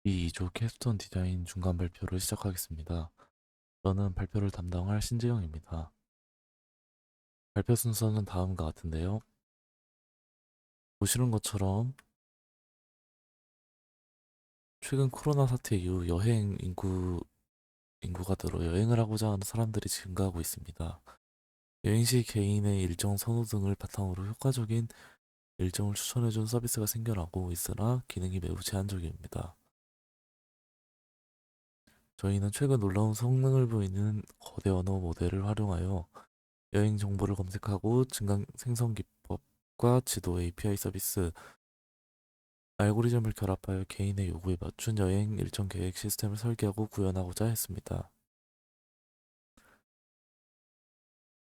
이 2조 캡스톤 디자인 중간 발표를 시작하겠습니다. 저는 발표를 담당할 신재영입니다. 발표 순서는 다음과 같은데요. 보시는 것처럼 최근 코로나 사태 이후 인구가 늘어 여행을 하고자 하는 사람들이 증가하고 있습니다. 여행 시 개인의 일정 선호 등을 바탕으로 효과적인 일정을 추천해준 서비스가 생겨나고 있으나 기능이 매우 제한적입니다. 저희는 최근 놀라운 성능을 보이는 거대 언어 모델을 활용하여 여행 정보를 검색하고 증강 생성 기법과 지도 API 서비스, 알고리즘을 결합하여 개인의 요구에 맞춘 여행 일정 계획 시스템을 설계하고 구현하고자 했습니다.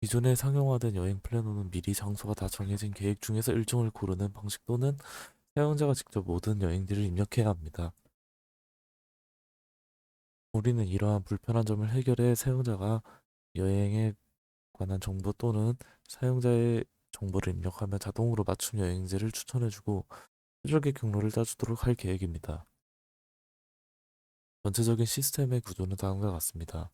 기존에 상용화된 여행 플래너는 미리 장소가 다 정해진 계획 중에서 일정을 고르는 방식 또는 사용자가 직접 모든 여행지를 입력해야 합니다. 우리는 이러한 불편한 점을 해결해 사용자가 여행에 관한 정보 또는 사용자의 정보를 입력하면 자동으로 맞춤 여행지를 추천해주고 최적의 경로를 짜주도록 할 계획입니다. 전체적인 시스템의 구조는 다음과 같습니다.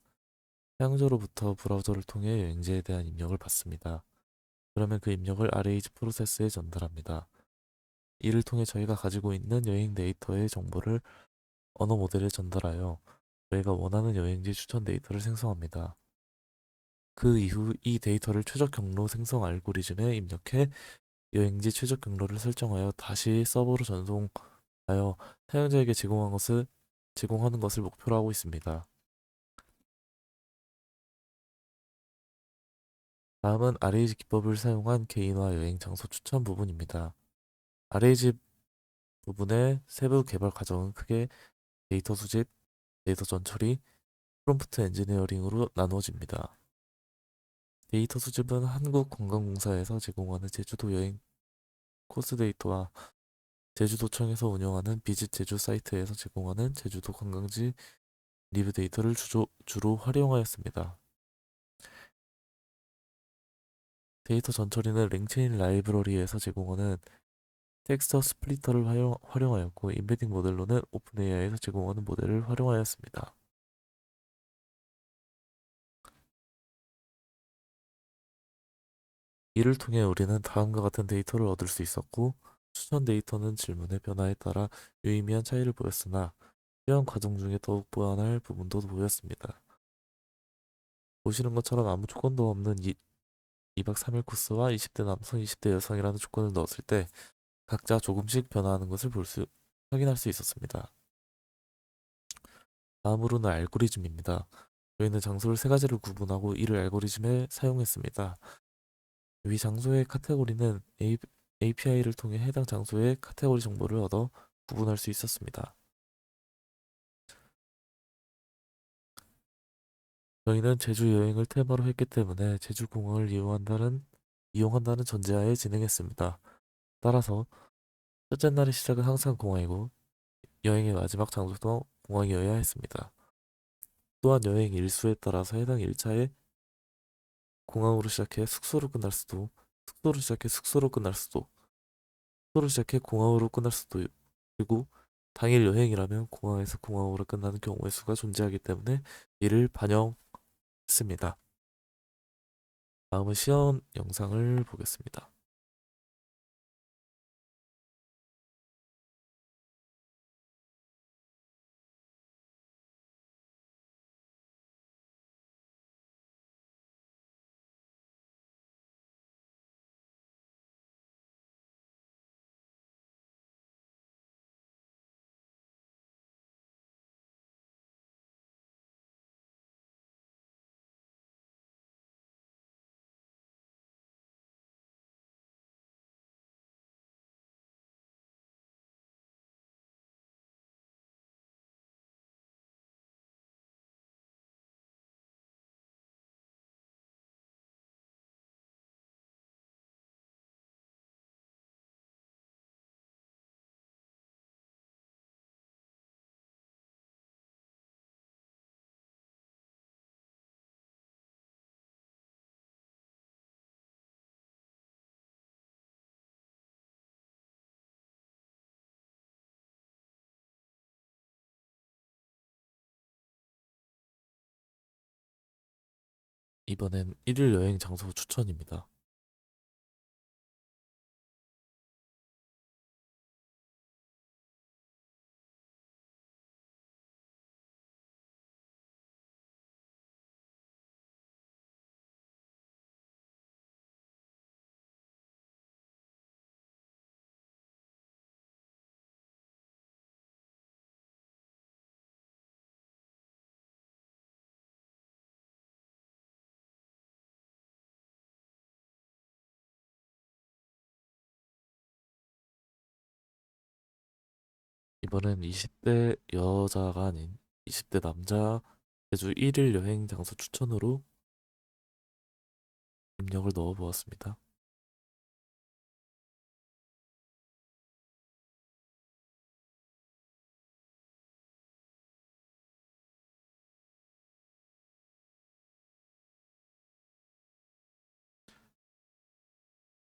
사용자로부터 브라우저를 통해 여행지에 대한 입력을 받습니다. 그러면 그 입력을 RAG 프로세스에 전달합니다. 이를 통해 저희가 가지고 있는 여행 데이터의 정보를 언어 모델에 전달하여 저희가 원하는 여행지 추천 데이터를 생성합니다. 그 이후 이 데이터를 최적 경로 생성 알고리즘에 입력해 여행지 최적 경로를 설정하여 다시 서버로 전송하여 사용자에게 제공하는 것을 목표로 하고 있습니다. 다음은 RAG 기법을 사용한 개인화 여행 장소 추천 부분입니다. RAG 부분의 세부 개발 과정은 크게 데이터 수집, 데이터 전처리, 프롬프트 엔지니어링으로 나누어집니다. 데이터 수집은 한국관광공사에서 제공하는 제주도 여행 코스 데이터와 제주도청에서 운영하는 비짓 제주 사이트에서 제공하는 제주도 관광지 리뷰 데이터를 주로 활용하였습니다. 데이터 전처리는 랭체인 라이브러리에서 제공하는 텍스처 스플리터를 활용하였고 임베딩 모델로는 오픈AI에서 제공하는 모델을 활용하였습니다. 이를 통해 우리는 다음과 같은 데이터를 얻을 수 있었고 추천 데이터는 질문의 변화에 따라 유의미한 차이를 보였으나 회원 과정 중에 더욱 보완할 부분도 보였습니다. 보시는 것처럼 아무 조건도 없는 2박 3일 코스와 20대 남성, 20대 여성이라는 조건을 넣었을 때 각자 조금씩 변화하는 것을 확인할 수 있었습니다. 다음으로는 알고리즘입니다. 저희는 장소를 세 가지로 구분하고 이를 알고리즘에 사용했습니다. 위 장소의 카테고리는 API를 통해 해당 장소의 카테고리 정보를 얻어 구분할 수 있었습니다. 저희는 제주 여행을 테마로 했기 때문에 제주 공항을 이용한다는 전제하에 진행했습니다. 따라서 첫째 날의 시작은 항상 공항이고 여행의 마지막 장소도 공항이어야 했습니다. 또한 여행 일수에 따라서 해당 일차에 공항으로 시작해 숙소로 끝날 수도, 숙소로 시작해 숙소로 끝날 수도, 숙소로 시작해 공항으로 끝날 수도, 그리고 당일 여행이라면 공항에서 공항으로 끝나는 경우의 수가 존재하기 때문에 이를 반영했습니다. 다음은 시연 영상을 보겠습니다. 이번엔 1일 여행 장소 추천입니다. 이번엔 20대 여자가 아닌 20대 남자 제주 1일 여행 장소 추천으로 입력을 넣어 보았습니다.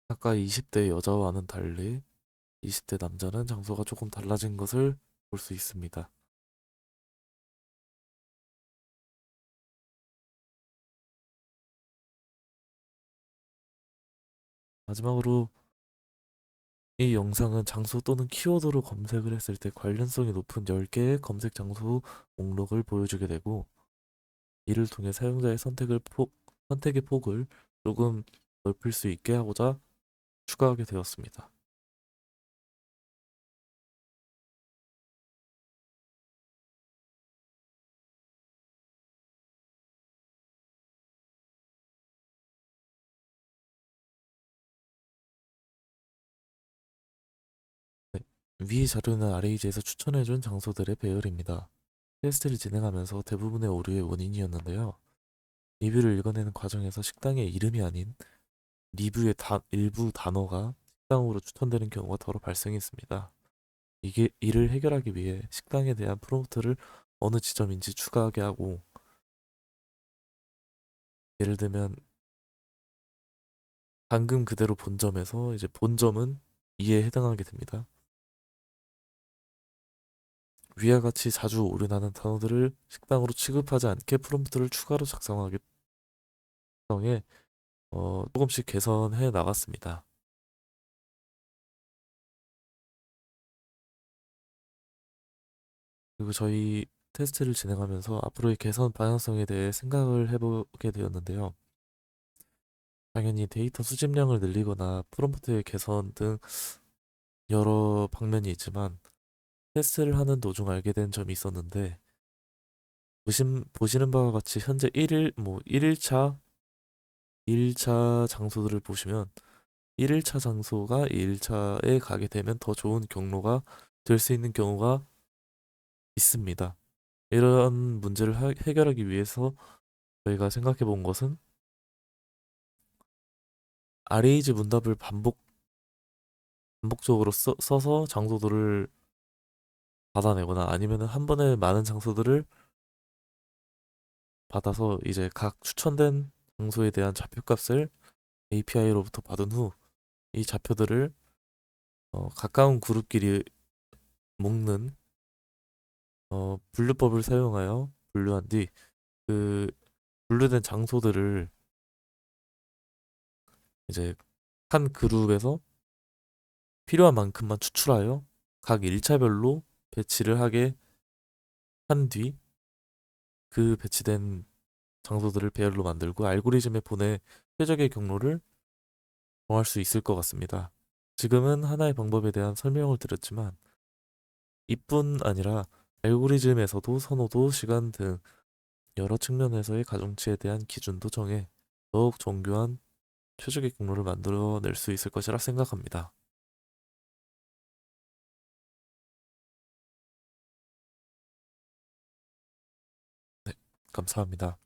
아까 20대 여자와는 달리 20대 남자는 장소가 조금 달라진 것을 볼 수 있습니다. 마지막으로 이 영상은 장소 또는 키워드로 검색을 했을 때 관련성이 높은 10개의 검색 장소 목록을 보여주게 되고, 이를 통해 사용자의 선택의 폭을 조금 넓힐 수 있게 하고자 추가하게 되었습니다. 네, 위 자료는 RAG에서 추천해준 장소들의 배열입니다. 테스트를 진행하면서 대부분의 오류의 원인이었는데요. 리뷰를 읽어내는 과정에서 식당의 이름이 아닌 리뷰의 일부 단어가 식당으로 추천되는 경우가 더러 발생했습니다. 이를 해결하기 위해 식당에 대한 프롬프트를 어느 지점인지 추가하게 하고, 예를 들면 방금 그대로 본점에서 이제 본점은 이에 해당하게 됩니다. 위와 같이 자주 오류나는 단어들을 식당으로 취급하지 않게 프롬프트를 추가로 작성하기 때문에 조금씩 개선해 나갔습니다. 그리고 저희 테스트를 진행하면서 앞으로의 개선 방향성에 대해 생각을 해보게 되었는데요. 당연히 데이터 수집량을 늘리거나 프롬프트의 개선 등 여러 방면이 있지만, 테스트를 하는 도중 알게 된 점이 있었는데, 보시는 바와 같이 현재 1일차 장소들을 보시면 1일차 장소가 2일차에 가게 되면 더 좋은 경로가 될 수 있는 경우가 있습니다. 이런 문제를 해결하기 위해서 저희가 생각해 본 것은 RAG 문답을 반복적으로 써서 장소들을 받아내거나, 아니면 한 번에 많은 장소들을 받아서 이제 각 추천된 장소에 대한 좌표값을 API로부터 받은 후 이 좌표들을 가까운 그룹끼리 묶는 분류법을 사용하여 분류한 뒤, 그 분류된 장소들을 이제 한 그룹에서 필요한 만큼만 추출하여 각 일차별로 배치를 하게 한 뒤, 그 배치된 장소들을 배열로 만들고 알고리즘에 보내 최적의 경로를 정할 수 있을 것 같습니다. 지금은 하나의 방법에 대한 설명을 드렸지만, 이뿐 아니라 알고리즘에서도 선호도, 시간 등 여러 측면에서의 가중치에 대한 기준도 정해 더욱 정교한 최적의 경로를 만들어낼 수 있을 것이라 생각합니다. 네, 감사합니다.